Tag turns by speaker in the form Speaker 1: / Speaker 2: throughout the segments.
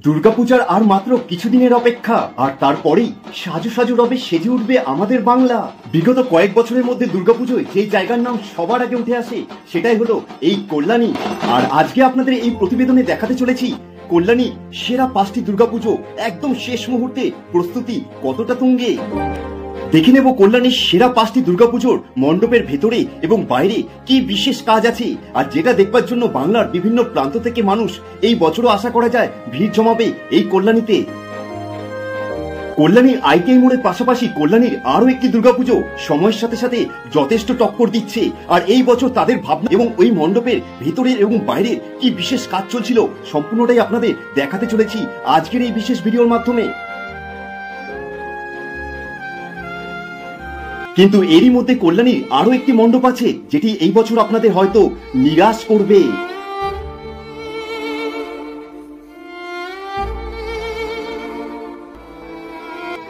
Speaker 1: দুর্গাপূজার আর মাত্র কিছুদিনের অপেক্ষা, আর তারপরেই সাজু সাজু রবে সেজে উঠবে আমাদের বাংলা। বিগত কয়েক বছরের মধ্যে দুর্গাপুজোয় যে জায়গার নাম সবার আগে উঠে আসে সেটাই হলো এই কল্যাণী। আর আজকে আপনাদের এই প্রতিবেদনে দেখাতে চলেছি কল্যাণী সেরা 5টি দুর্গাপুজো একদম শেষ মুহূর্তে প্রস্তুতি কতটা তুঙ্গে। দেখে নেব কল্যাণীর সেরা 5টি দুর্গাপুজোর মণ্ডপের ভেতরে এবং বাইরে কি বিশেষ কাজ আছে, আর যেটা দেখবার জন্য বাংলার বিভিন্ন প্রান্ত থেকে মানুষ এই বছরও আশা করা যায় ভিড় জমাবে এই কল্যাণীতে। কল্যাণীর আইটিআই মোড়ের পাশাপাশি কল্যাণীর আরো একটি দুর্গাপুজো সময়ের সাথে সাথে যথেষ্ট টক্কর দিচ্ছে, আর এই বছর তাদের ভাবনা এবং ওই মণ্ডপের ভেতরের এবং বাইরের কি বিশেষ কাজ চলছিল সম্পূর্ণটাই আপনাদের দেখাতে চলেছি আজকের এই বিশেষ ভিডিওর মাধ্যমে। কিন্তু এরই মধ্যে কল্যাণীর আরো একটি মণ্ডপ আছে যেটি এই বছর আপনাদের হয়তো নিরাশ করবে।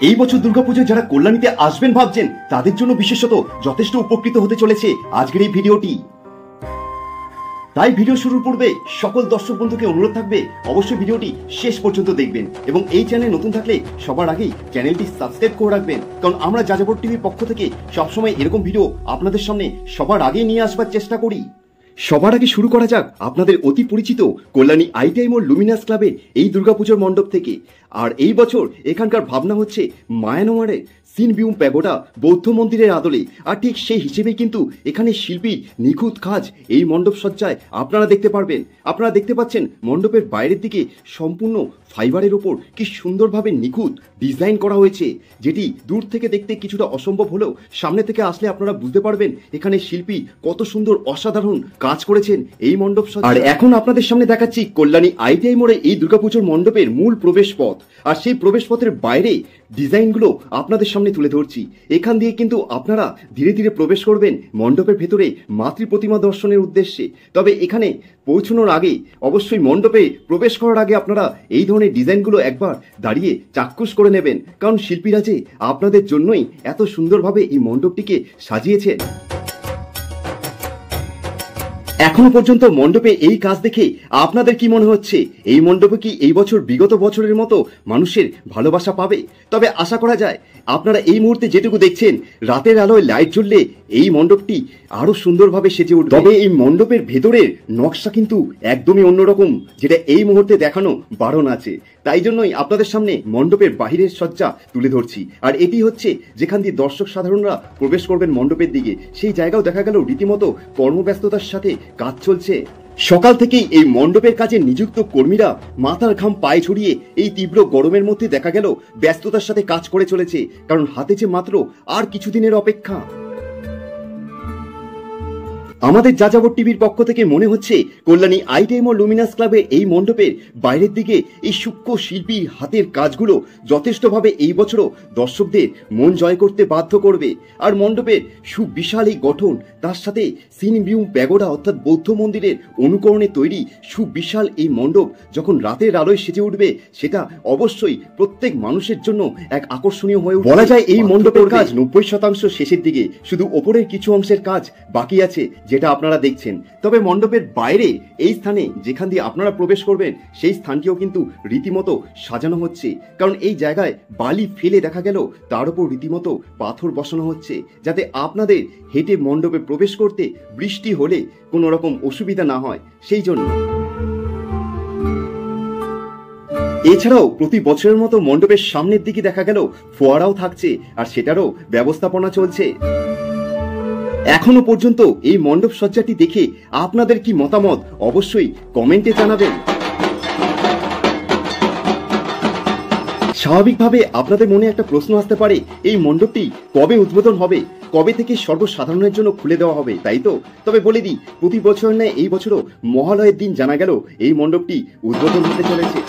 Speaker 1: এই বছর দুর্গাপুজোয় যারা কল্যাণীতে আসবেন ভাবছেন তাদের জন্য বিশেষত যথেষ্ট উপকৃত হতে চলেছে আজকের এই ভিডিওটি। তাই ভিডিও শুরুর পূর্বে সকল দর্শক বন্ধুকে অনুরোধ থাকবে অবশ্যই ভিডিওটি শেষ পর্যন্ত দেখবেন এবং এই চ্যানেলে নতুন থাকলে সবার আগেই চ্যানেলটি সাবস্ক্রাইব করে রাখবেন, কারণ আমরা যাযাবর টিভির পক্ষ থেকে সবসময় এরকম ভিডিও আপনাদের সামনে সবার আগে নিয়ে আসবার চেষ্টা করি। সবার আগে শুরু করা যাক আপনাদের অতি পরিচিত কল্যাণী আইটিআই মোড় লুমিনাস ক্লাবের এই দুর্গাপুজোর মণ্ডপ থেকে। আর এই বছর এখানকার ভাবনা হচ্ছে মায়ানমারের সিনবিউম প্যাগোডা বৌদ্ধ মন্দিরের আদলে, আর ঠিক সেই হিসেবেই কিন্তু এখানে শিল্পীর নিখুঁত কাজ এই মণ্ডপ সজ্জায় আপনারা দেখতে পারবেন। আপনারা দেখতে পাচ্ছেন মণ্ডপের বাইরের দিকে সম্পূর্ণ ফাইবারের ওপর কি সুন্দরভাবে নিখুঁত ডিজাইন করা হয়েছে, যেটি দূর থেকে দেখতে কিছুটা অসম্ভব হলেও সামনে থেকে আসলে আপনারা বুঝতে পারবেন এখানে শিল্পী কত সুন্দর অসাধারণ কাজ করেছেন এই মণ্ডপ সজ্জা। আর এখন আপনাদের সামনে দেখাচ্ছি কল্যাণী আইটিআই মোড়ে এই দুর্গাপুজোর মণ্ডপের মূল প্রবেশ পথ, আর সেই প্রবেশ পথের বাইরে ডিজাইনগুলো আপনাদের সামনে তুলে ধরছি। এখান দিয়ে কিন্তু আপনারা ধীরে ধীরে প্রবেশ করবেন মণ্ডপের ভেতরে মাতৃ প্রতিমা দর্শনের উদ্দেশ্যে। তবে এখানে পৌঁছানোর আগে অবশ্যই মণ্ডপে প্রবেশ করার আগে আপনারা এই ধরনের ডিজাইনগুলো একবার দাঁড়িয়ে চাক্ষুষ করে নেবেন, কারণ শিল্পীরা যে আপনাদের জন্যই এত সুন্দরভাবে এই মণ্ডপটিকে সাজিয়েছেন। এখনো পর্যন্ত মণ্ডপে এই কাজ দেখে আপনাদের কি মনে হচ্ছে? এই মণ্ডপে কি এই বছর বিগত বছরের মতো মানুষের ভালোবাসা পাবে? তবে আশা করা যায় আপনারা এই মুহূর্তে যেটুকু দেখছেন রাতের আলোয় লাইট জ্বললে এই মণ্ডপটি আরো সুন্দরভাবে সেজে উঠবে। তবে এই মণ্ডপের ভেতরের নকশা কিন্তু একদমই অন্যরকম, যেটা এই মুহূর্তে দেখানো বারণ আছে। তাই জন্যই আপনাদের সামনে মণ্ডপের বাহিরের সজ্জা তুলে ধরছি। আর এটি হচ্ছে যেখান দিয়ে দর্শক সাধারণরা প্রবেশ করবেন মণ্ডপের দিকে, সেই জায়গাও দেখা গেল রীতিমতো কর্মব্যস্ততার সাথে কাজ চলছে। সকাল থেকেই এই মণ্ডপের কাজে নিযুক্ত কর্মীরা মাথার ঘাম পায়ে ছড়িয়ে এই তীব্র গরমের মধ্যে দেখা গেল ব্যস্ততার সাথে কাজ করে চলেছে, কারণ হাতে যে মাত্র আর কিছুদিনের অপেক্ষা। আমাদের যাযাবর টিভির পক্ষ থেকে মনে হচ্ছে কল্যাণী আইটিআই মোড় লুমিনাস ক্লাবের এই মণ্ডপের বাইরের দিকে এই সূক্ষ্ম শিল্পীর হাতের কাজগুলো যথেষ্টভাবে এই বছরও দর্শকদের মন জয় করতে বাধ্য করবে। আর মণ্ডপের সুবিশাল এই গঠন, তার সাথে সিনবিউম প্যাগোডা অর্থাৎ বৌদ্ধ মন্দিরের অনুকরণে তৈরি সুবিশাল এই মণ্ডপ যখন রাতের আলোয় সেজে উঠবে, সেটা অবশ্যই প্রত্যেক মানুষের জন্য এক আকর্ষণীয় হয়ে উঠবে। বলা যায় এই মণ্ডপের কাজ 90% শেষের দিকে, শুধু ওপরের কিছু অংশের কাজ বাকি আছে যেটা আপনারা দেখছেন। তবে মণ্ডপের বাইরে এই স্থানে যেখান দিয়ে আপনারা প্রবেশ করবেন সেই স্থানটিও কিন্তু রীতিমতো সাজানো হচ্ছে, কারণ এই জায়গায় বালি ফেলে দেখা গেল তার উপর রীতিমতো পাথর বসানো হচ্ছে, যাতে আপনাদের হেঁটে মণ্ডপে প্রবেশ করতে বৃষ্টি হলে কোনো রকম অসুবিধা না হয় সেই জন্য। এছাড়াও প্রতি বছরের মতো মণ্ডপের সামনের দিকে দেখা গেল ফোয়ারাও থাকছে, আর সেটারও ব্যবস্থাপনা চলছে। এখনো পর্যন্ত এই মণ্ডপ সজ্জাটি দেখে আপনাদের কি মতামত অবশ্যই কমেন্টে জানাবেন। স্বাভাবিকভাবে আপনাদের মনে একটা প্রশ্ন আসতে পারে, এই মণ্ডপটি কবে উদ্বোধন হবে, কবে থেকে সর্বসাধারণের জন্য খুলে দেওয়া হবে, তাই তো? তবে বলে দিই, প্রতি বছর নয় এই বছরও মহালয়ের দিন জানা গেল এই মণ্ডপটি উদ্বোধন হতে চলেছে।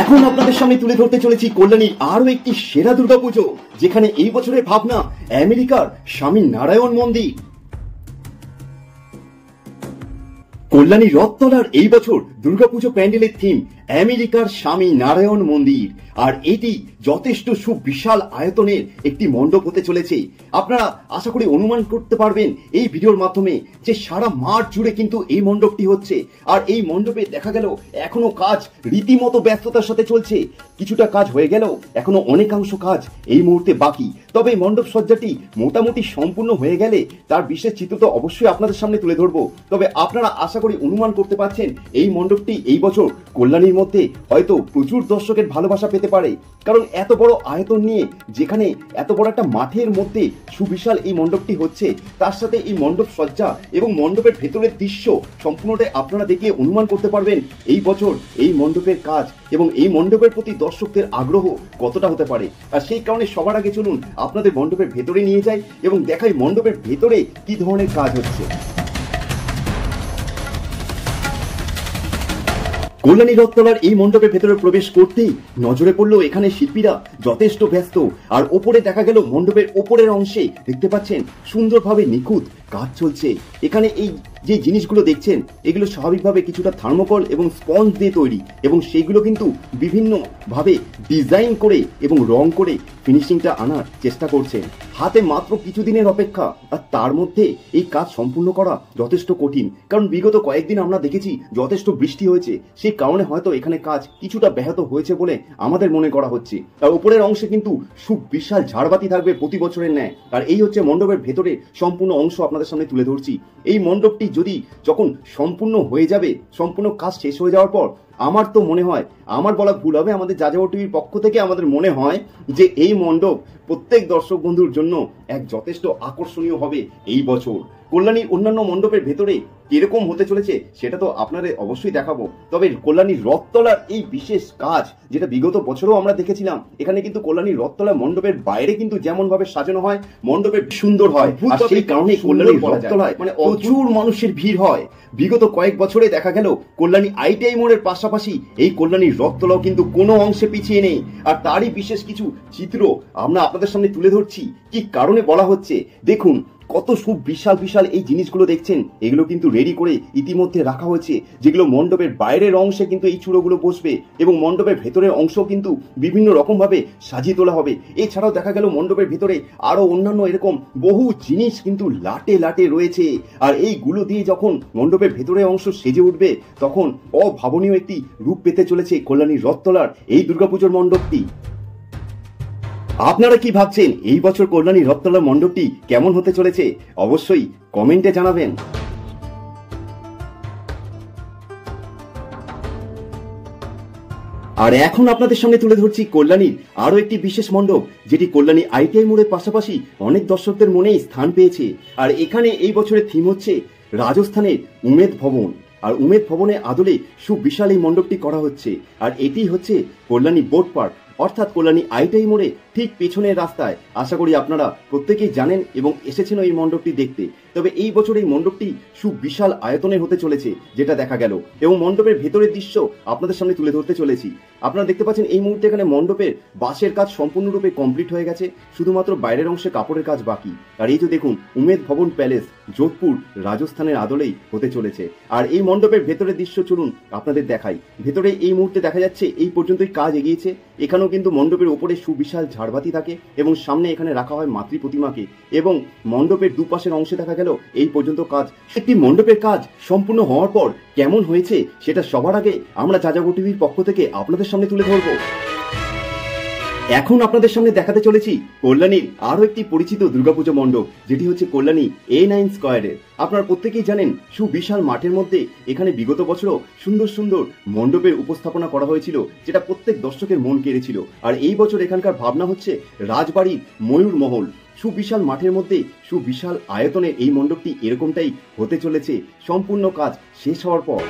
Speaker 1: এখন আপনাদের সামনে তুলে ধরতে চলেছি কল্যাণীর আরো একটি সেরা দুর্গাপুজো, যেখানে এই বছরের ভাবনা আমেরিকার স্বামী নারায়ণ মন্দির। কল্যাণী রথতলার এই বছর দুর্গাপুজো প্যান্ডেলের থিম আমেরিকার স্বামী নারায়ণ মন্দির, আর এটি যথেষ্ট সুবিশাল আয়তনের একটি মণ্ডপ হতে চলেছে। আপনারা আশা করি অনুমান করতে পারবেন এই ভিডিওর মাধ্যমে যে সারা মাঠ জুড়ে কিন্তু এই মণ্ডপটি হচ্ছে। আর এই মণ্ডপে দেখা গেল এখনো কাজ রীতিমতো ব্যস্ততার সাথে চলছে। কিছুটা কাজ হয়ে গেল, এখনো অনেকাংশ কাজ এই মুহূর্তে বাকি। তবে এই মণ্ডপ সজ্জাটি মোটামুটি সম্পূর্ণ হয়ে গেলে তার বিশেষ চিত্র তো অবশ্যই আপনাদের সামনে তুলে ধরবো। তবে আপনারা আশা করি অনুমান করতে পারছেন এই মণ্ডপটি এই বছর কল্যাণীর মধ্যে হয়তো প্রচুর দর্শকের ভালোবাসা পেতে পারে। কারণ এত বড় আয়তন নিয়ে যেখানে এত বড় একটা মাঠের মধ্যে সুবিশাল এই মণ্ডপটি হচ্ছে, তার সাথে এই মণ্ডপ সজ্জা এবং মণ্ডপের ভেতরের দৃশ্য সম্পূর্ণটাই আপনারা দেখে অনুমান করতে পারবেন এই বছর এই মণ্ডপের কাজ এবং এই মণ্ডপের প্রতি দর্শকদের আগ্রহ কতটা হতে পারে। আর সেই কারণে সবার আগে চলুন আপনাদের মণ্ডপের ভেতরে নিয়ে যাই এবং দেখাই মণ্ডপের ভেতরে কি ধরনের কাজ হচ্ছে। কল্যাণী রথতলার এই মণ্ডপের ভেতরে প্রবেশ করতেই নজরে পড়লো এখানে শিল্পীরা যথেষ্ট ব্যস্ত। আর ওপরে দেখা গেল মণ্ডপের ওপরের অংশে দেখতে পাচ্ছেন সুন্দরভাবে নিখুঁত কাজ চলছে। এখানে এই যে জিনিসগুলো দেখছেন এগুলো স্বাভাবিকভাবে কিছুটা থার্মোকল এবং স্পঞ্জ দিয়ে তৈরি এবং সেইগুলো কিন্তু বিভিন্ন ভাবে ডিজাইন করে এবং রং করে ফিনিশিংটা আনার চেষ্টা করছেন। হাতে মাত্র কিছুদিনের অপেক্ষা, আর তার মধ্যে এই কাজ সম্পূর্ণ করা যথেষ্ট কঠিন। কারণ বিগত কয়েকদিন আমরা দেখেছি যথেষ্ট বৃষ্টি হয়েছে, সেই কারণে হয়তো এখানে কাজ কিছুটা ব্যাহত হয়েছে বলে আমাদের মনে করা হচ্ছে। আর উপরের অংশে কিন্তু সুবিশাল ঝাড়বাতি থাকবে প্রতি বছরের ন্যায়। আর এই হচ্ছে মণ্ডপের ভেতরে সম্পূর্ণ অংশ আপনাদের সামনে তুলে ধরছি। এই মণ্ডপটি যদি যখন সম্পূর্ণ হয়ে যাবে, সম্পূর্ণ কাজ শেষ হয়ে যাওয়ার পর আমার তো মনে হয়, আমার বলা ভুল হবে, আমাদের যাযাবর টিভির পক্ষ থেকে আমাদের মনে হয় যে এই মণ্ডপ প্রত্যেক দর্শক বন্ধুর জন্য এক যথেষ্ট আকর্ষণীয় হবে এই বছর। কল্যাণীর অন্যান্য মণ্ডপের ভেতরে কিরকম হতে চলেছে সেটা তো আপনাদের অবশ্যই দেখাবো। তবে কল্যাণীর রথতলার এই বিশেষ কাজ যেটা বিগত বছরও আমরা দেখেছিলাম, এখানে কিন্তু কল্যাণীর রথতলা মণ্ডপের বাইরে কিন্তু যেমন ভাবে সাজানো হয় মণ্ডপের সুন্দর হয়। আর সেই কারণে কল্যাণীর রথতলায় মানে প্রচুর মানুষের ভিড় হয়। বিগত কয়েক বছরে দেখা গেল কল্যাণী আইটিআই মোড়ের পাশাপাশি এই কল্যাণীর রথতলাও কিন্তু কোনো অংশে পিছিয়ে নেই। আর তারই বিশেষ কিছু চিত্র আমরা আপনাদের সামনে তুলে ধরছি। কি কারণে বলা হচ্ছে দেখুন, কত বিশাল বিশাল এই জিনিসগুলো দেখছেন এগুলো কিন্তু রেডি করে ইতিমধ্যে রাখা হয়েছে, যেগুলো মণ্ডপের বাইরের অংশে কিন্তু এই চূড়োগুলো বসবে এবং মণ্ডপের ভেতরের অংশ কিন্তু বিভিন্ন রকম ভাবে সাজিয়ে তোলা হবে। এছাড়াও দেখা গেল মণ্ডপের ভেতরে আরো অন্যান্য এরকম বহু জিনিস কিন্তু লাটে লাটে রয়েছে। আর এইগুলো দিয়ে যখন মণ্ডপের ভেতরের অংশ সেজে উঠবে তখন অভাবনীয় একটি রূপ পেতে চলেছে কল্যাণীর রথতলার এই দুর্গাপুজোর মণ্ডপটি। আপনারা কি ভাবছেন এই বছর কল্যাণী রথতলা মণ্ডপটি কেমন হতে চলেছে অবশ্যই কমেন্টে জানাবেন। আর এখন আপনাদের সামনে তুলে ধরছি কল্যাণীর আরো একটি বিশেষ মণ্ডপ, যেটি কল্যাণী আইটিআই মোড়ের পাশাপাশি অনেক দর্শকদের মনেই স্থান পেয়েছে। আর এখানে এই বছরের থিম হচ্ছে রাজস্থানের উমেদ ভবন। আর উমেদ ভবনের আদলে সুবিশাল এই মণ্ডপটি করা হচ্ছে। আর এটি হচ্ছে কল্যাণী বোট পার্ক, অর্থাৎ কল্যাণী আইটিআই মোড়ে ঠিক পেছনের রাস্তায়। আশা করি আপনারা প্রত্যেকেই জানেন এবং এসেছেন এই মণ্ডপটি দেখতে। তবে এই বছর এই মণ্ডপটি সুবিশাল আয়তনের হতে চলেছে যেটা দেখা গেল, এবং মণ্ডপের ভেতরের দৃশ্য আপনাদের সামনে তুলে ধরতে চলেছি। আপনারা দেখতে পাচ্ছেন এই মুহূর্তে এখানে মণ্ডপের বাঁশের কাজ সম্পূর্ণরূপে কমপ্লিট হয়ে গেছে, শুধুমাত্র বাইরের অংশে কাপড়ের কাজ বাকি। আর এই যে দেখুন উমেদ ভবন প্যালেস যোধপুর রাজস্থানের আদলেই হতে চলেছে। আর এই মণ্ডপের ভেতরের দৃশ্য চলুন আপনাদের দেখাই। ভেতরে এই মুহূর্তে দেখা যাচ্ছে এই পর্যন্তই কাজ এগিয়েছে। এখানেও কিন্তু মণ্ডপের উপরে সুবিশাল ঝাড়বাতি থাকে এবং সামনে এখানে রাখা হয় মাতৃ প্রতিমাকে, এবং মণ্ডপের দুপাশের অংশে দেখা গেল এই পর্যন্ত কাজ। একটি মণ্ডপের কাজ সম্পূর্ণ হওয়ার পর কেমন হয়েছে সেটা সবার আগে আমরা যাযাবর টিভির পক্ষ থেকে আপনাদের সামনে তুলে ধরব। এখন আপনাদের সামনে দেখাতে চলেছি কল্যাণীর আরো একটি পরিচিত দুর্গাপুজো মণ্ডপ, যেটি হচ্ছে কল্যাণী A9 স্কয়ারের। আপনারা প্রত্যেকেই জানেন সুবিশাল মাঠের মধ্যে এখানে বিগত বছরও সুন্দর সুন্দর মণ্ডপের উপস্থাপনা করা হয়েছিল, যেটা প্রত্যেক দর্শকের মন কেড়েছিল। আর এই বছর এখানকার ভাবনা হচ্ছে রাজবাড়ির ময়ূর মহল। সুবিশাল মাঠের মধ্যে সুবিশাল আয়তনের এই মণ্ডপটি এরকমটাই হতে চলেছে সম্পূর্ণ কাজ শেষ হওয়ার পর।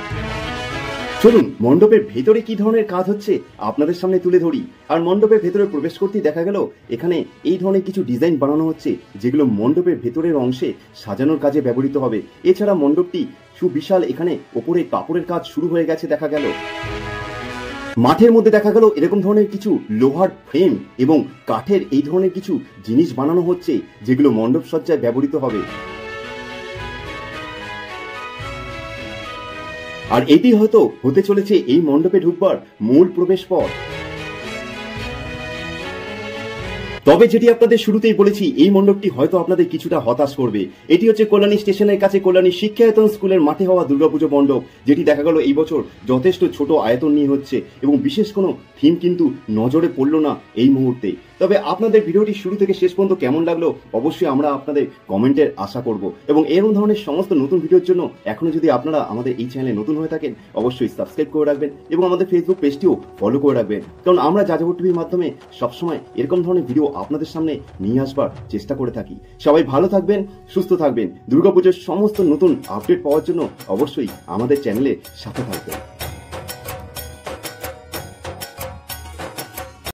Speaker 1: চলুন মণ্ডপের ভেতরে কি ধরনের কাজ হচ্ছে আপনাদের সামনে তুলে ধরি। আর মণ্ডপের ভেতরে প্রবেশ করতেই দেখা গেল এখানে এই ধরনের কিছু ডিজাইন বানানো হচ্ছে, যেগুলো মণ্ডপের ভেতরের অংশে সাজানোর কাজে ব্যবহৃত হবে। এছাড়া মণ্ডপটি সুবিশাল এখানে ওপরে কাপড়ের কাজ শুরু হয়ে গেছে দেখা গেল। মাঠের মধ্যে দেখা গেল এরকম ধরনের কিছু লোহার ফ্রেম এবং কাঠের এই ধরনের কিছু জিনিস বানানো হচ্ছে, যেগুলো মণ্ডপ সজ্জায় ব্যবহৃত হবে। আর এটি হয়তো হতে চলেছে এই মণ্ডপে ঢুকবার মূল প্রবেশ পথ। তবে যেটি আপনাদের শুরুতেই বলেছি, এই মণ্ডপটি হয়তো আপনাদের কিছুটা হতাশ করবে। এটি হচ্ছে কল্যাণী স্টেশনের কাছে কল্যাণী শিক্ষায়তন স্কুলের মাঠে হওয়া দুর্গাপুজো মণ্ডপ, যেটি দেখা গেল এই বছর যথেষ্ট ছোট আয়তন নিয়ে হচ্ছে এবং বিশেষ কোনো থিম কিন্তু নজরে পড়লো না এই মুহূর্তে। তবে আপনাদের ভিডিওটি শুরু থেকে শেষ পর্যন্ত কেমন লাগলো অবশ্যই আমরা আপনাদের কমেন্টের আশা করব, এবং এরকম ধরনের সমস্ত নতুন ভিডিওর জন্য এখনো যদি আপনারা আমাদের এই চ্যানেলে নতুন হয়ে থাকেন অবশ্যই সাবস্ক্রাইব করে রাখবেন এবং আমাদের ফেসবুক পেজটিও ফলো করে রাখবেন, কারণ আমরা যাযাবর টিভির মাধ্যমে সবসময় এরকম ধরনের ভিডিও আপনাদের সামনে নিয়ে আসবার চেষ্টা করে থাকি। সবাই ভালো থাকবেন, সুস্থ থাকবেন। দুর্গাপুজোর সমস্ত নতুন আপডেট পাওয়ার জন্য অবশ্যই আমাদের চ্যানেলে সাথে থাকবেন।